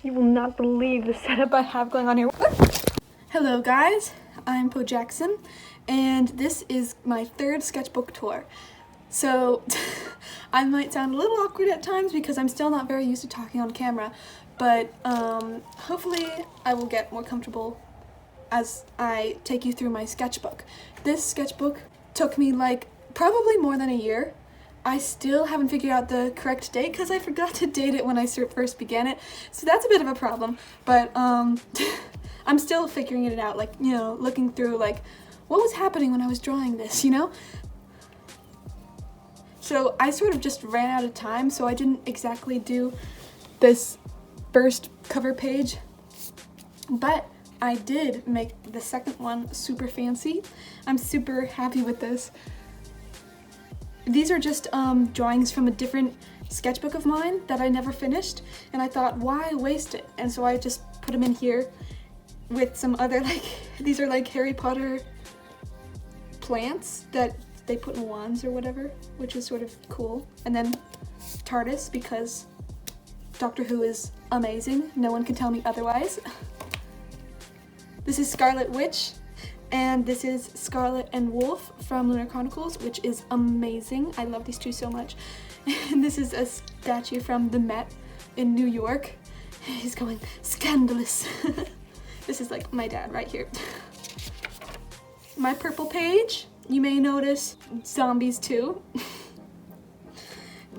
You will not believe the setup I have going on here. Hello guys, I'm Po Jackson, and this is my third sketchbook tour. So I might sound a little awkward at times because I'm still not very used to talking on camera, but hopefully I will get more comfortable as I take you through my sketchbook. This sketchbook took me like probably more than a year. I still haven't figured out the correct date because I forgot to date it when I first began it, so that's a bit of a problem, but I'm still figuring it out, like, you know, looking through like what was happening when I was drawing this, you know? So I sort of just ran out of time, so I didn't exactly do this first cover page, but I did make the second one super fancy. I'm super happy with this. These are just drawings from a different sketchbook of mine that I never finished, and I thought, why waste it? And so I just put them in here with some other, like, these are like Harry Potter plants that they put in wands or whatever, which is sort of cool. And then TARDIS, because Doctor Who is amazing. No one can tell me otherwise. This is Scarlet Witch, and this is Scarlet and Wolf from Lunar Chronicles, which is amazing. I love these two so much. And this is a statue from the Met in New York. He's going, scandalous. This is like my dad right here. My purple page, you may notice zombies too.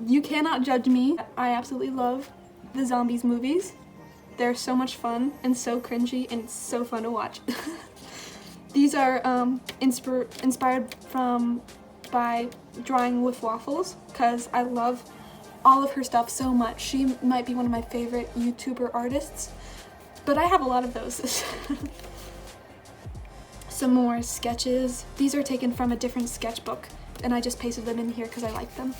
You cannot judge me. I absolutely love the zombies movies. They're so much fun and so cringy, and it's so fun to watch. These are inspired by Drawing with Waffles, because I love all of her stuff so much. She might be one of my favorite YouTuber artists, but I have a lot of those. Some more sketches. These are taken from a different sketchbook, and I just pasted them in here because I like them.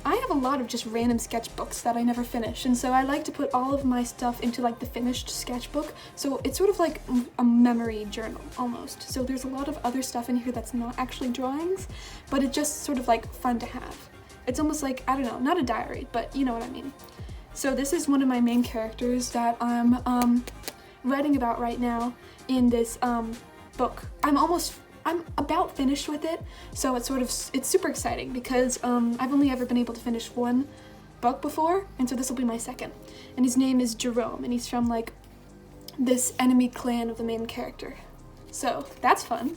I have a lot of just random sketchbooks that I never finish, and so I like to put all of my stuff into like the finished sketchbook, so it's sort of like a memory journal almost. So there's a lot of other stuff in here that's not actually drawings, but it's just sort of like fun to have. It's almost like, I don't know, not a diary, but you know what I mean. So this is one of my main characters that I'm writing about right now in this book. I'm about finished with it, so it's super exciting because I've only ever been able to finish one book before, and so this will be my second. And his name is Jerome, and he's from like this enemy clan of the main character. So that's fun.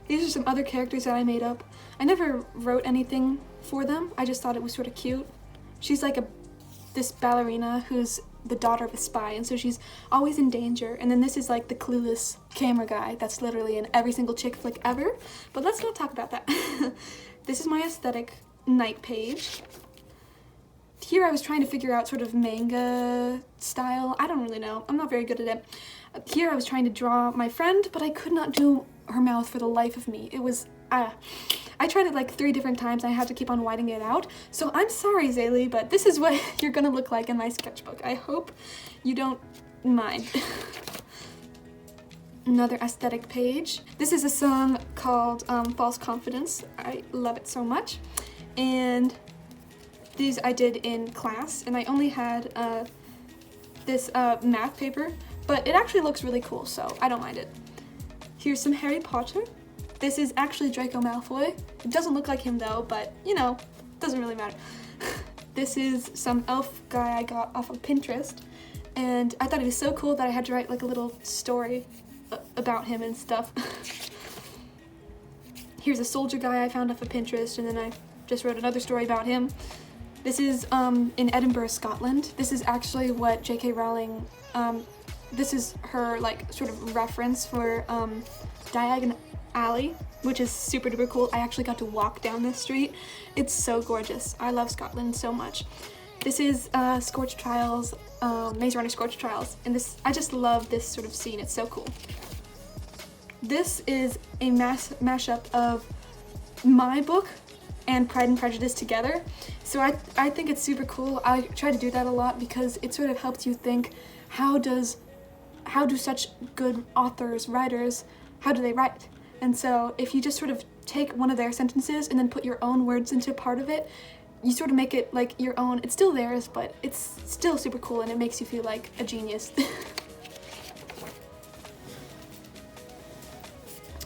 These are some other characters that I made up. I never wrote anything for them, I just thought it was sort of cute. She's like this ballerina who's the daughter of a spy, and so she's always in danger. And then this is like the clueless camera guy that's literally in every single chick flick ever, but let's not talk about that. This is my aesthetic night page. Here I was trying to figure out sort of manga style. I don't really know, I'm not very good at it. Here I was trying to draw my friend, but I could not do her mouth for the life of me. It was I tried it like 3 different times. I had to keep on whiting it out. So I'm sorry, Zaylee, but this is what you're gonna look like in my sketchbook. I hope you don't mind. Another aesthetic page. This is a song called False Confidence. I love it so much. And these I did in class, and I only had this math paper, but it actually looks really cool, so I don't mind it. Here's some Harry Potter. This is actually Draco Malfoy. It doesn't look like him though, but you know, doesn't really matter. This is some elf guy I got off of Pinterest, and I thought he was so cool that I had to write like a little story about him and stuff. Here's a soldier guy I found off of Pinterest, and then I just wrote another story about him. This is in Edinburgh, Scotland. This is actually what J.K. Rowling, this is her like sort of reference for Diagon Alley, which is super duper cool. I actually got to walk down this street. It's so gorgeous. I love Scotland so much. This is Scorch Trials, Maze Runner Scorch Trials, and this, I just love this sort of scene. It's so cool. This is a mashup of my book and Pride and Prejudice together. So I think it's super cool. I try to do that a lot because it sort of helps you think, how do such good authors, writers, how do they write? And so if you just sort of take one of their sentences and then put your own words into part of it, you sort of make it like your own. It's still theirs, but it's still super cool and it makes you feel like a genius.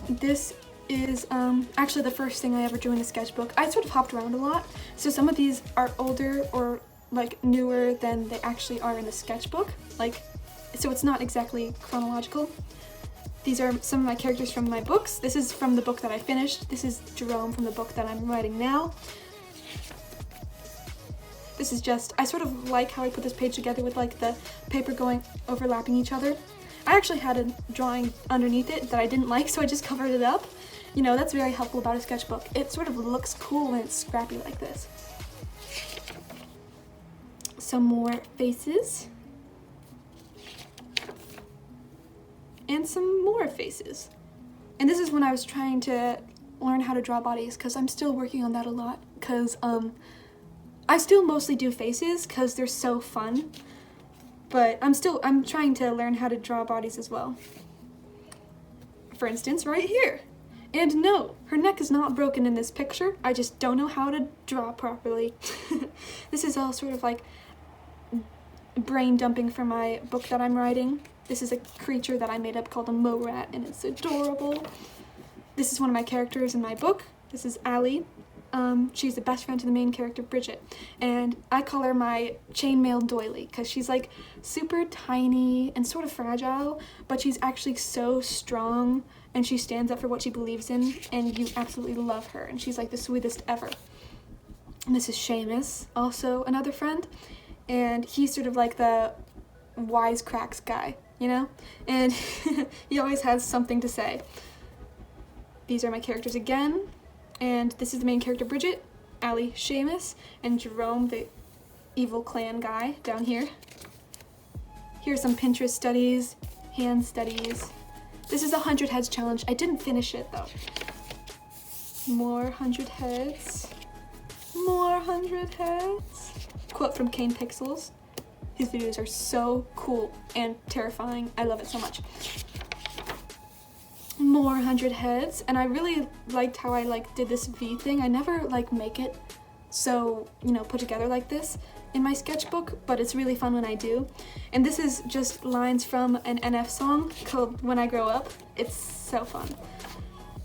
This is actually the first thing I ever drew in a sketchbook. I sort of hopped around a lot, so some of these are older or like newer than they actually are in the sketchbook, like, so it's not exactly chronological. These are some of my characters from my books. This is from the book that I finished. This is Jerome from the book that I'm writing now. This is just, I sort of like how I put this page together with like the paper going overlapping each other. I actually had a drawing underneath it that I didn't like, so I just covered it up. You know, that's very helpful about a sketchbook. It sort of looks cool when it's scrappy like this. Some more faces. And some more faces. And this is when I was trying to learn how to draw bodies, because I'm still working on that a lot, because I still mostly do faces because they're so fun. But I'm trying to learn how to draw bodies as well. For instance, right here. And no, her neck is not broken in this picture. I just don't know how to draw properly. This is all sort of like brain dumping for my book that I'm writing. This is a creature that I made up called a Mo Rat, and it's adorable. This is one of my characters in my book. This is Allie. She's the best friend to the main character, Bridget, and I call her my chainmail doily because she's like super tiny and sort of fragile, but she's actually so strong and she stands up for what she believes in, and you absolutely love her, and she's like the sweetest ever. And this is Seamus, also another friend, and he's sort of like the wisecracks guy, you know, and he always has something to say. These are my characters again. And this is the main character, Bridget, Allie, Seamus, and Jerome, the evil clan guy down here. Here's some Pinterest studies, hand studies. This is a 100 heads challenge. I didn't finish it though. More 100 heads. More 100 heads. Quote from Kane Pixels. His videos are so cool and terrifying. I love it so much. More 100 heads, and I really liked how I like did this V thing. I never like make it so, you know, put together like this in my sketchbook, but it's really fun when I do. And this is just lines from an NF song called When I Grow Up. It's so fun.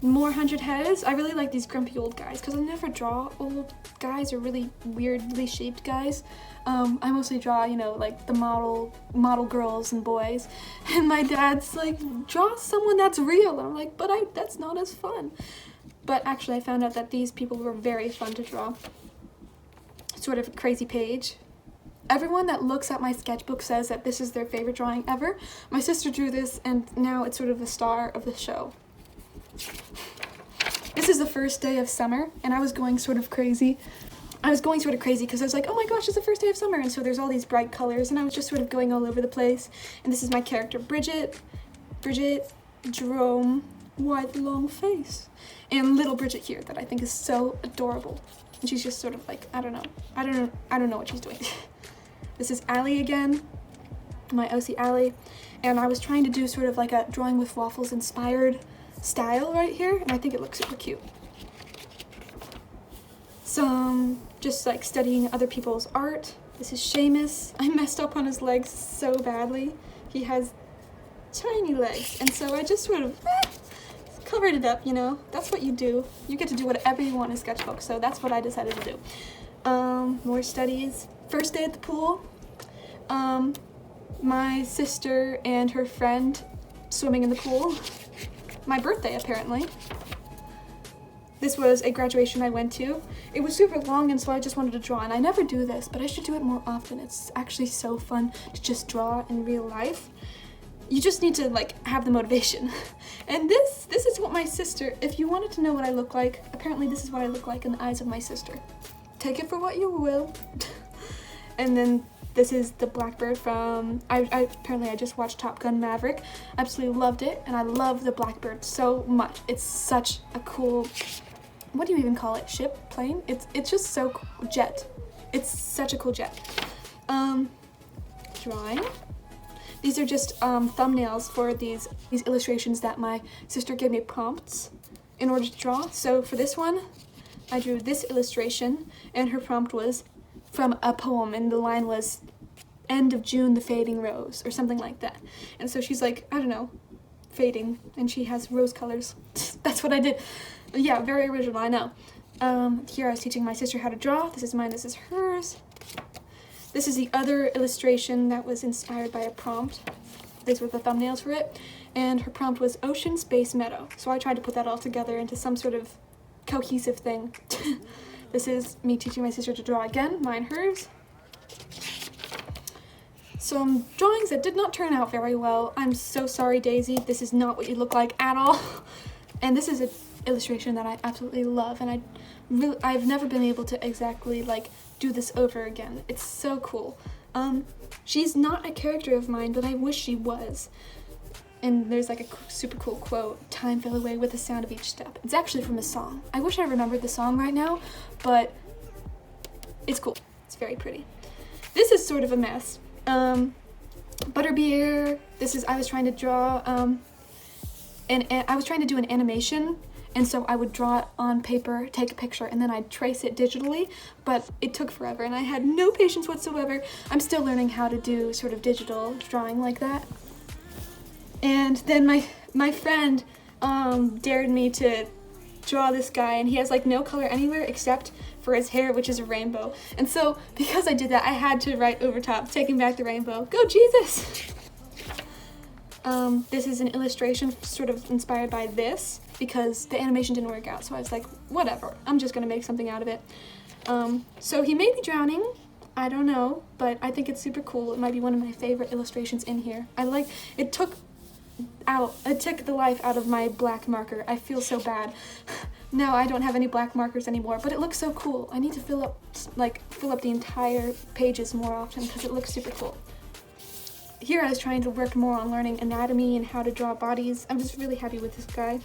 More 100 heads. I really like these grumpy old guys because I never draw old guys or really weirdly shaped guys. I mostly draw, you know, like the model girls and boys, and my dad's like, draw someone that's real, and I'm like, but that's not as fun. But actually I found out that these people were very fun to draw. Sort of a crazy page. Everyone that looks at my sketchbook says that this is their favorite drawing ever. My sister drew this, and now it's sort of the star of the show. This is the first day of summer, and I was going sort of crazy. Because I was like, oh my gosh, it's the first day of summer, and so there's all these bright colors, and I was just sort of going all over the place. And this is my character, Bridget, Jerome, white long face, and little Bridget here that I think is so adorable. And she's just sort of like, I don't know what she's doing. This is Allie again, my OC Allie, and I was trying to do sort of like a drawing with waffles inspired style right here, and I think it looks super cute. Some just like studying other people's art. This is Seamus. I messed up on his legs so badly. He has tiny legs, and so I just sort of covered it up, you know. That's what you do. You get to do whatever you want in a sketchbook, so that's what I decided to do. More studies. First day at the pool. My sister and her friend swimming in the pool. My birthday, apparently. This was a graduation I went to. It was super long, and so I just wanted to draw, and I never do this, but I should do it more often. It's actually so fun to just draw in real life. You just need to like have the motivation. And this is what my sister, if you wanted to know what I look like, apparently this is what I look like in the eyes of my sister. Take it for what you will. And then this is the Blackbird from, apparently I just watched Top Gun Maverick. Absolutely loved it, and I love the Blackbird so much. It's such a cool, what do you even call it? Ship? Plane? It's just so cool. Jet. It's such a cool jet. Drawing. These are just thumbnails for these illustrations that my sister gave me prompts in order to draw. So for this one, I drew this illustration, and her prompt was from a poem, and the line was, "End of June, the fading rose," or something like that. And so she's like, I don't know, fading, and she has rose colors. That's what I did. Yeah, very original, I know. Here I was teaching my sister how to draw. This is mine, this is hers. This is the other illustration that was inspired by a prompt. These were the thumbnails for it. And her prompt was ocean, space, meadow. So I tried to put that all together into some sort of cohesive thing. This is me teaching my sister to draw again, mine, hers. Some drawings that did not turn out very well. I'm so sorry, Daisy. This is not what you look like at all. And this is an illustration that I absolutely love, and I've never been able to exactly like do this over again. It's so cool. She's not a character of mine, but I wish she was. And there's like a super cool quote, "Time fell away with the sound of each step." It's actually from a song. I wish I remembered the song right now, but it's cool. It's very pretty. This is sort of a mess. Butterbeer, I was trying to draw, and I was trying to do an animation, and so I would draw it on paper, take a picture, and then I'd trace it digitally, but it took forever, and I had no patience whatsoever. I'm still learning how to do sort of digital drawing like that. And then my friend dared me to draw this guy, and he has like no color anywhere except for his hair, which is a rainbow. And so because I did that, I had to write over top, "Taking back the rainbow. Go Jesus!" This is an illustration sort of inspired by this because the animation didn't work out. So I was like, whatever, I'm just gonna make something out of it. So he may be drowning. I don't know, but I think it's super cool. It might be one of my favorite illustrations in here. It took the life out of my black marker. I feel so bad. Now I don't have any black markers anymore, but it looks so cool. I need to fill up the entire pages more often because it looks super cool. Here I was trying to work more on learning anatomy and how to draw bodies. I'm just really happy with this guy.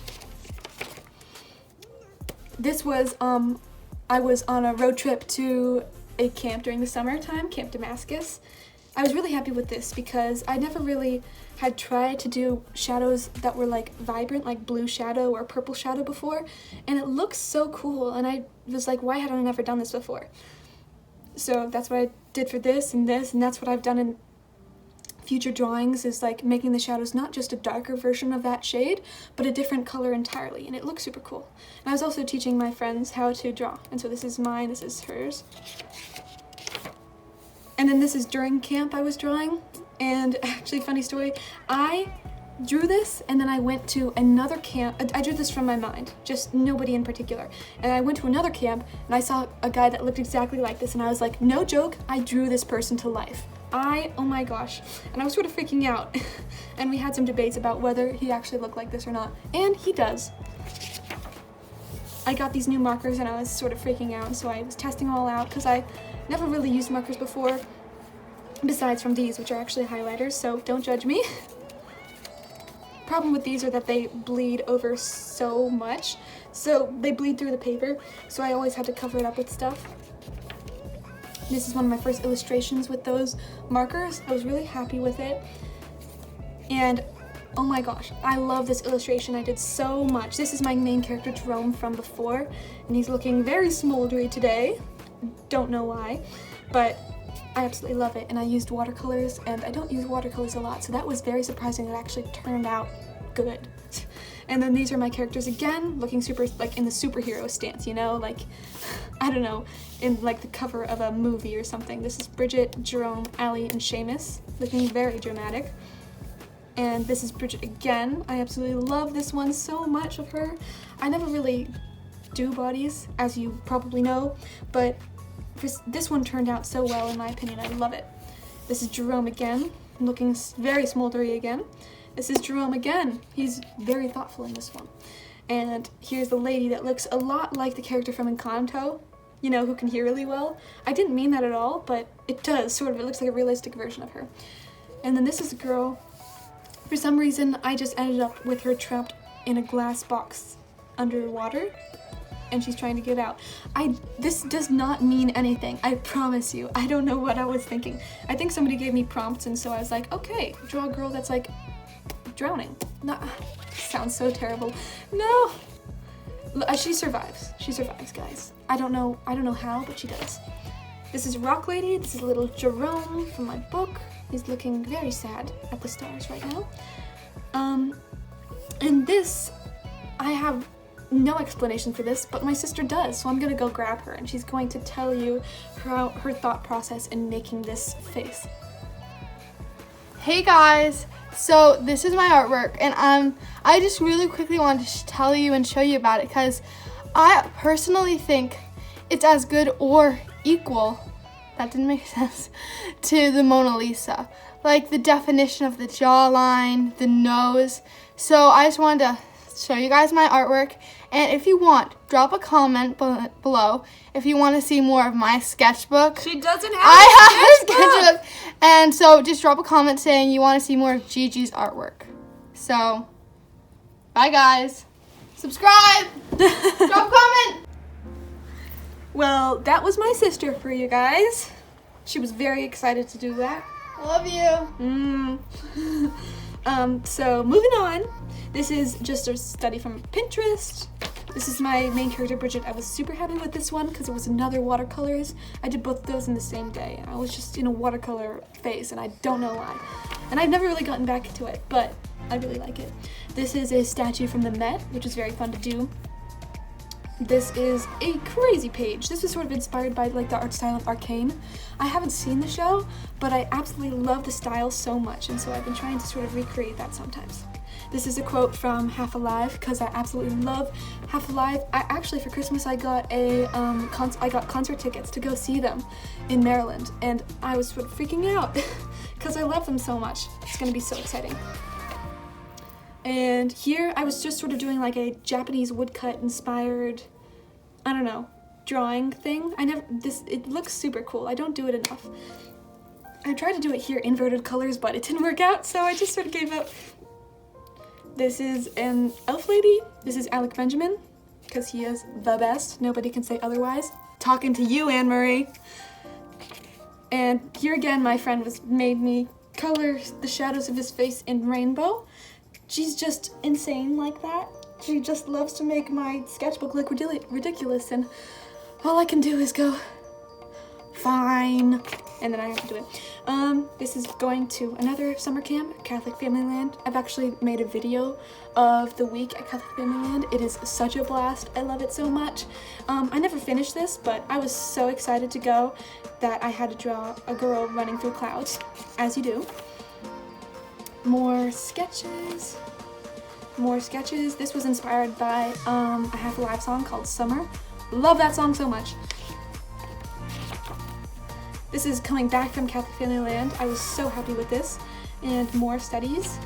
This was, I was on a road trip to a camp during the summertime, Camp Damascus. I was really happy with this because I never really had tried to do shadows that were like vibrant, like blue shadow or purple shadow before, and it looks so cool, and I was like, why had I never done this before? So that's what I did for this, and that's what I've done in future drawings, is like making the shadows not just a darker version of that shade, but a different color entirely, and it looks super cool. And I was also teaching my friends how to draw, and so this is mine, this is hers. And then this is during camp I was drawing, and actually, funny story, I drew this and then I went to another camp. I drew this from my mind, just nobody in particular. And I went to another camp and I saw a guy that looked exactly like this, and I was like, no joke, I drew this person to life. Oh my gosh. And I was sort of freaking out. And we had some debates about whether he actually looked like this or not. And he does. I got these new markers and I was sort of freaking out, so I was testing them all out because I never really used markers before, besides from these, which are actually highlighters, so don't judge me. Problem with these are that they bleed over so much, so they bleed through the paper, so I always had to cover it up with stuff. This is one of my first illustrations with those markers. I was really happy with it, and oh my gosh, I love this illustration. I did so much. This is my main character, Jerome, from before, and he's looking very smoldery today. Don't know why, but I absolutely love it, and I used watercolors, and I don't use watercolors a lot, so that was very surprising. It actually turned out good. And then these are my characters again, looking super, like in the superhero stance, you know, like, I don't know, in like the cover of a movie or something. This is Bridget, Jerome, Allie, and Seamus, looking very dramatic. And this is Bridget again. I absolutely love this one so much of her. I never really do bodies, as you probably know, but this one turned out so well in my opinion. I love it. This is Jerome again, looking very smoldery again. This is Jerome again. He's very thoughtful in this one. And here's the lady that looks a lot like the character from Encanto, you know, who can hear really well. I didn't mean that at all, but it does, sort of. It looks like a realistic version of her. And then this is a girl. For some reason, I just ended up with her trapped in a glass box underwater, and she's trying to get out. This does not mean anything, I promise you. I don't know what I was thinking. I think somebody gave me prompts, and so I was like, okay, draw a girl that's like drowning. Sounds so terrible. No! She survives. She survives, guys. I don't know how, but she does. This is Rock Lady. This is little Jerome from my book. He's looking very sad at the stars right now. And this, I have no explanation for this, but my sister does, so I'm gonna go grab her and she's going to tell you her thought process in making this face. Hey guys, so this is my artwork, and I just really quickly wanted to tell you and show you about it because I personally think it's as good or equal, that didn't make sense, to the Mona Lisa. Like the definition of the jawline, the nose. So I just wanted to show you guys my artwork, and if you want, drop a comment below if you want to see more of my sketchbook. She doesn't have I have a sketchbook, and so just drop a comment saying you want to see more of Gigi's artwork. So, bye guys. Subscribe. Drop a comment. Well, that was my sister for you guys. She was very excited to do that. I love you. So moving on. This is just a study from Pinterest. This is my main character, Bridget. I was super happy with this one because it was another watercolors. I did both of those in the same day. I was just in a watercolor phase and I don't know why. And I've never really gotten back into it, but I really like it. This is a statue from the Met, which is very fun to do. This is a crazy page. This was sort of inspired by like the art style of Arcane. I haven't seen the show, but I absolutely love the style so much, and so I've been trying to sort of recreate that sometimes. This is a quote from Half Alive because I absolutely love Half Alive. I actually, for Christmas, I got concert tickets to go see them in Maryland, and I was sort of freaking out because I love them so much. It's gonna be so exciting. And here I was just sort of doing like a Japanese woodcut inspired, I don't know, drawing thing. It looks super cool. I don't do it enough. I tried to do it here inverted colors, but it didn't work out, so I just sort of gave up. This is an elf lady. This is Alec Benjamin, because he is the best. Nobody can say otherwise. Talking to you, Anne-Marie. And here again, my friend made me color the shadows of his face in rainbow. She's just insane like that. She just loves to make my sketchbook look ridiculous, and all I can do is go, fine, and then I have to do it. This is going to another summer camp at Catholic Family Land. I've actually made a video of the week at Catholic Family Land. It is such a blast. I love it so much. I never finished this, but I was so excited to go that I had to draw a girl running through clouds, as you do. More sketches. This was inspired by a Half Alive song called Summer. Love that song so much. This is coming back from Catholic Family Land. I was so happy with this. And more studies.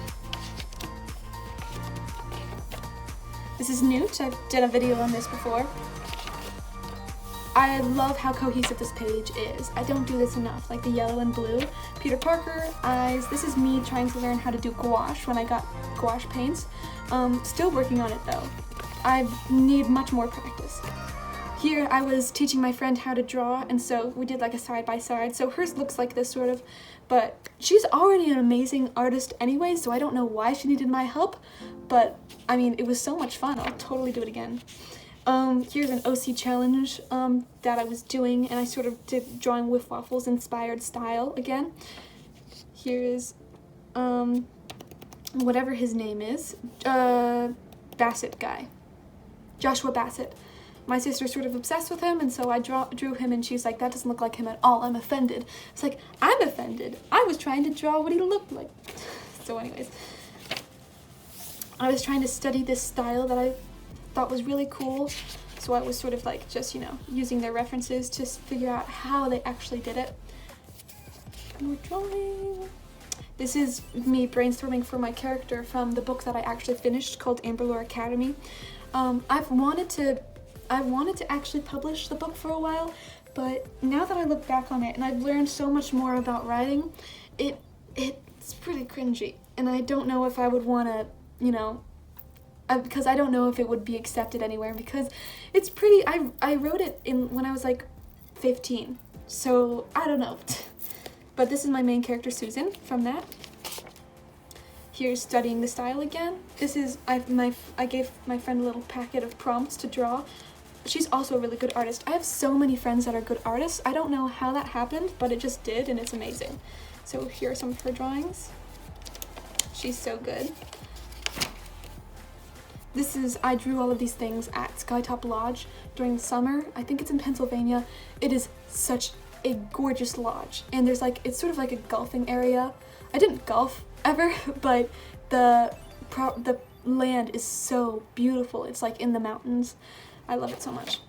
This is Newt. I did a video on this before. I love how cohesive this page is. I don't do this enough, like the yellow and blue. Peter Parker, eyes. This is me trying to learn how to do gouache when I got gouache paints. Still working on it though. I need much more practice. Here I was teaching my friend how to draw, and so we did like a side-by-side. So hers looks like this sort of, but she's already an amazing artist anyway, so I don't know why she needed my help, but I mean, it was so much fun. I'll totally do it again. Here's an OC challenge that I was doing, and I sort of did drawing with waffles inspired style again. Here's whatever his name is, Bassett guy, Joshua Bassett. My sister's sort of obsessed with him, and so I drew him, and she's like, that doesn't look like him at all, I'm offended. It's like, I'm offended. I was trying to draw what he looked like. So anyways, I was trying to study this style that I thought was really cool, so I was sort of like just, you know, using their references to figure out how they actually did it. More drawing. This is me brainstorming for my character from the book that I actually finished called Amber Lore Academy. I've wanted to actually publish the book for a while, but now that I look back on it and I've learned so much more about writing, it's pretty cringy, and I don't know if I would want to, you know, because I don't know if it would be accepted anywhere, because it's pretty, I wrote it when I was like 15, so I don't know. But this is my main character, Susan, from that. Here's studying the style again. This is, I gave my friend a little packet of prompts to draw. She's also a really good artist. I have so many friends that are good artists. I don't know how that happened, but it just did, and it's amazing. So here are some of her drawings. She's so good. I drew all of these things at Skytop Lodge during the summer. I think it's in Pennsylvania. It is such a gorgeous lodge, and there's like, it's sort of like a golfing area. I didn't golf ever, but the land is so beautiful. It's like in the mountains. I love it so much.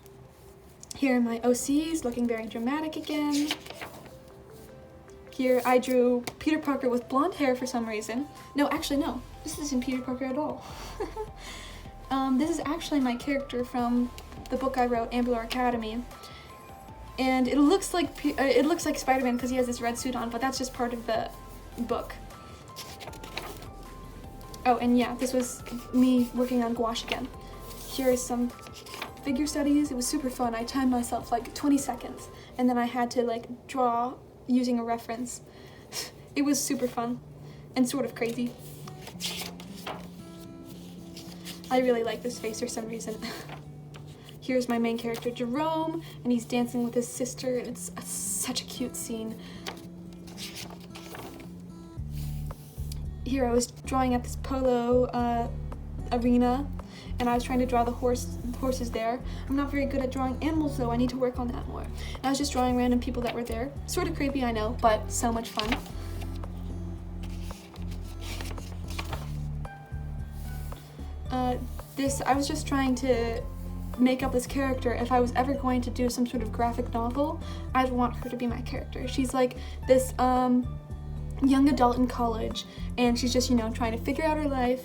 Here are my OCs, looking very dramatic again. Here I drew Peter Parker with blonde hair for some reason. No, actually no, this isn't Peter Parker at all. This is actually my character from the book I wrote, Ambulor Academy. And it looks like Spider-Man because he has this red suit on, but that's just part of the book. Oh, and yeah, this was me working on gouache again. Here is some figure studies. It was super fun. I timed myself like 20 seconds, and then I had to like draw using a reference. It was super fun and sort of crazy. I really like this face for some reason. Here's my main character, Jerome, and he's dancing with his sister, and it's such a cute scene. Here I was drawing at this polo arena, and I was trying to draw the horses there. I'm not very good at drawing animals though, I need to work on that more. And I was just drawing random people that were there. Sort of creepy, I know, but so much fun. I was just trying to make up this character. If I was ever going to do some sort of graphic novel, I'd want her to be my character. She's like this young adult in college, and she's just, you know, trying to figure out her life.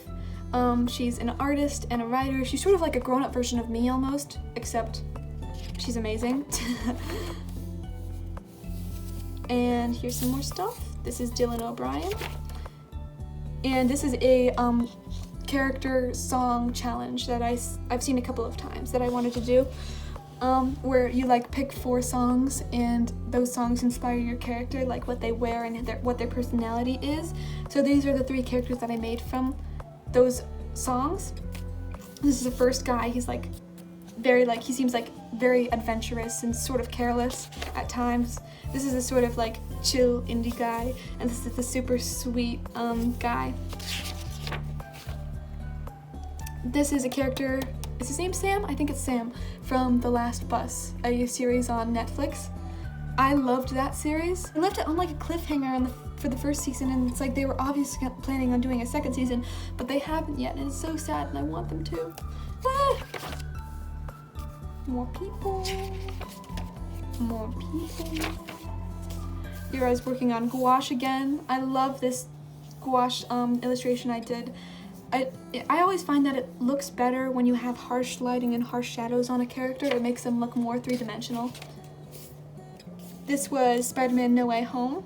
She's an artist and a writer. She's sort of like a grown-up version of me almost, except she's amazing. And here's some more stuff. This is Dylan O'Brien. And this is a character song challenge that I've seen a couple of times that I wanted to do, where you like pick 4 songs and those songs inspire your character, like what they wear and what their personality is. So these are the 3 characters that I made from those songs. This is the first guy. He's like he seems like very adventurous and sort of careless at times. This is a sort of like chill indie guy, and this is the super sweet guy. This is a character, is his name Sam? I think it's Sam, from The Last Bus, a series on Netflix. I loved that series. I left it on like a cliffhanger for the first season, and it's like they were obviously planning on doing a second season, but they haven't yet, and it's so sad, and I want them to. Ah! More people. More people. Here I was working on gouache again. I love this gouache illustration I did. I always find that it looks better when you have harsh lighting and harsh shadows on a character. It makes them look more three-dimensional. This was Spider-Man No Way Home.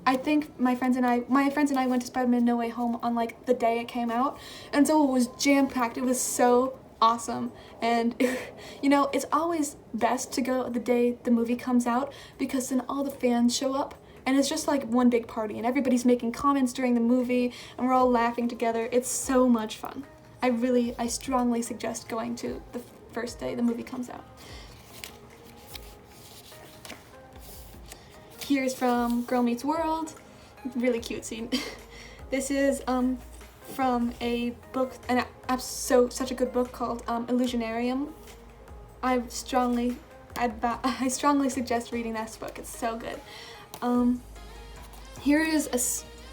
I think my friends and I went to Spider-Man No Way Home on like the day it came out, and so it was jam-packed. It was so awesome, and you know, it's always best to go the day the movie comes out, because then all the fans show up. And it's just like one big party, and everybody's making comments during the movie, and we're all laughing together. It's so much fun. I strongly suggest going to the first day the movie comes out. Here's from Girl Meets World. Really cute scene. This is from a book, and such a good book called Illusionarium. I strongly suggest reading this book. It's so good.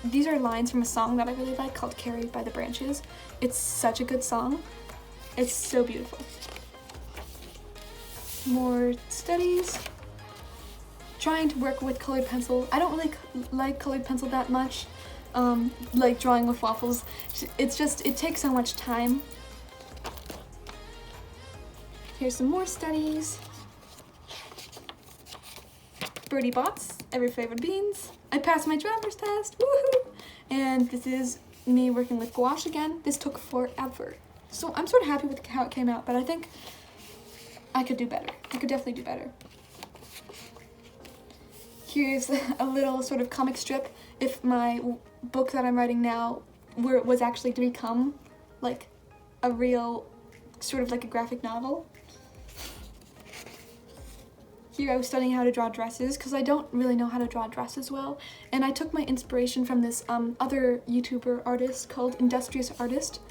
These are lines from a song that I really like called Carried by the Branches. It's such a good song. It's so beautiful. More studies. Trying to work with colored pencil. I don't really like colored pencil that much. Like drawing with waffles. It takes so much time. Here's some more studies. Birdie Bots, every flavored beans. I passed my driver's test, woohoo! And this is me working with gouache again. This took forever. So I'm sort of happy with how it came out, but I think I could do better. I could definitely do better. Here's a little sort of comic strip. If my book that I'm writing now was actually to become like a real sort of like a graphic novel. Here I was studying how to draw dresses because I don't really know how to draw dresses well, and I took my inspiration from this other YouTuber artist called Industrious Artist.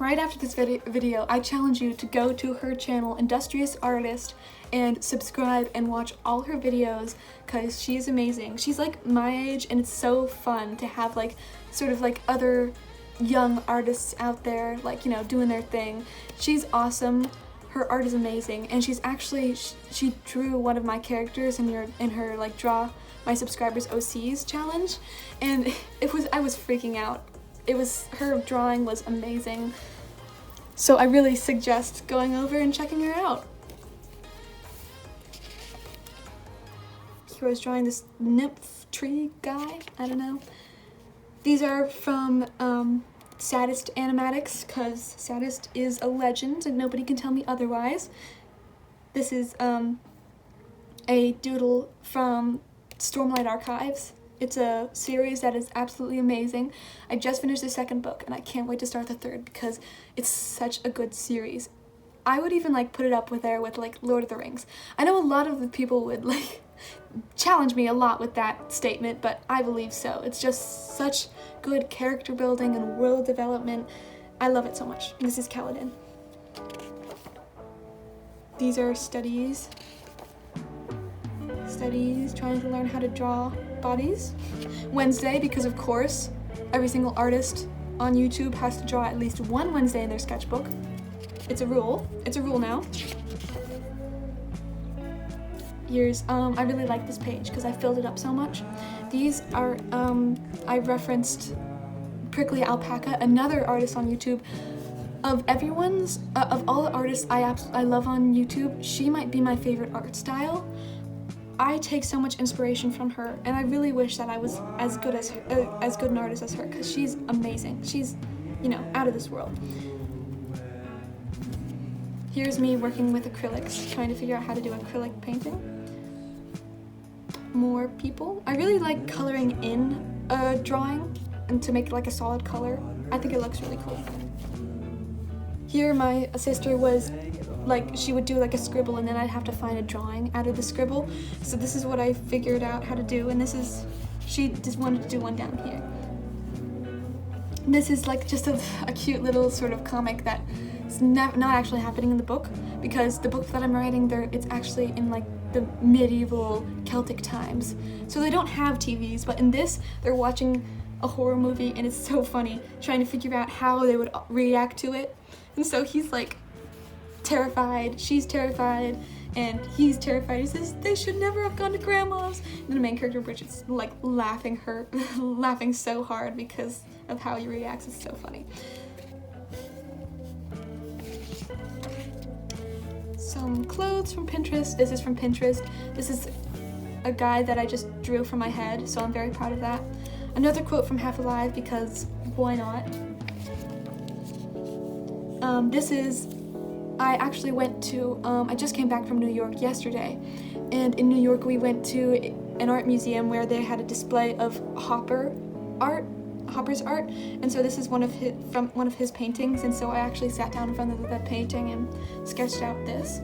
Right after this video, I challenge you to go to her channel, Industrious Artist, and subscribe and watch all her videos because she is amazing. She's like my age, and it's so fun to have like sort of like other young artists out there, like, you know, doing their thing. She's awesome. Her art is amazing, and she's actually, she drew one of my characters in her like Draw My Subscribers OCs challenge, and I was freaking out. Her drawing was amazing. So I really suggest going over and checking her out. Here I was drawing this nymph tree guy, I don't know. These are from Saddest Animatics, because Saddest is a legend and nobody can tell me otherwise. This is a doodle from Stormlight Archives. It's a series that is absolutely amazing. I just finished the second book and I can't wait to start the third because it's such a good series. I would even like put it up with like Lord of the Rings. I know a lot of the people would like challenge me a lot with that statement, but I believe so. It's just such good character building and world development. I love it so much. This is Kaladin. These are studies trying to learn how to draw bodies. Wednesday, because of course every single artist on YouTube has to draw at least one Wednesday in their sketchbook. It's a rule now. Here's I really like this page because I filled it up so much. These are I referenced Prickly Alpaca, another artist on YouTube. Of all the artists I love on YouTube, she might be my favorite art style. I take so much inspiration from her, and I really wish that I was as good an artist as her, because she's amazing. She's, you know, out of this world. Here's me working with acrylics, trying to figure out how to do acrylic painting. More people. I really like coloring in a drawing and to make like a solid color. I think it looks really cool. Here my sister was like, she would do like a scribble and then I'd have to find a drawing out of the scribble. So this is what I figured out how to do, and this is, she just wanted to do one down here. This is like just a cute little sort of comic that is not actually happening in the book, because the book that I'm writing, it's actually in like the medieval Celtic times. So they don't have TVs, but in this, they're watching a horror movie, and it's so funny trying to figure out how they would react to it. And so he's like terrified, she's terrified, and he's terrified. He says, they should never have gone to grandma's. And the main character, Bridget's like laughing so hard because of how he reacts. It's so funny. Some clothes from Pinterest. This is from Pinterest. This is a guy that I just drew from my head, so I'm very proud of that. Another quote from Half Alive, because why not? I actually went to, I just came back from New York yesterday, and in New York we went to an art museum where they had a display of Hopper's art, and so this is one of his paintings, and so I actually sat down in front of the painting and sketched out this.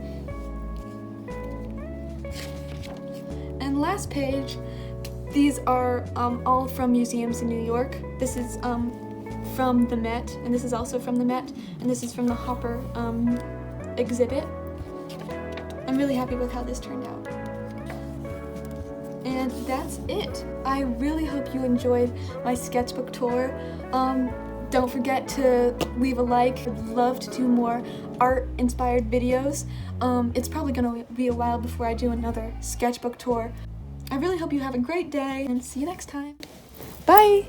And last page, these are all from museums in New York. This is from the Met, and this is also from the Met, and this is from the Hopper exhibit. I'm really happy with how this turned out. And that's it. I really hope you enjoyed my sketchbook tour. Don't forget to leave a like. I'd love to do more art-inspired videos. It's probably gonna be a while before I do another sketchbook tour. I really hope you have a great day, and see you next time. Bye!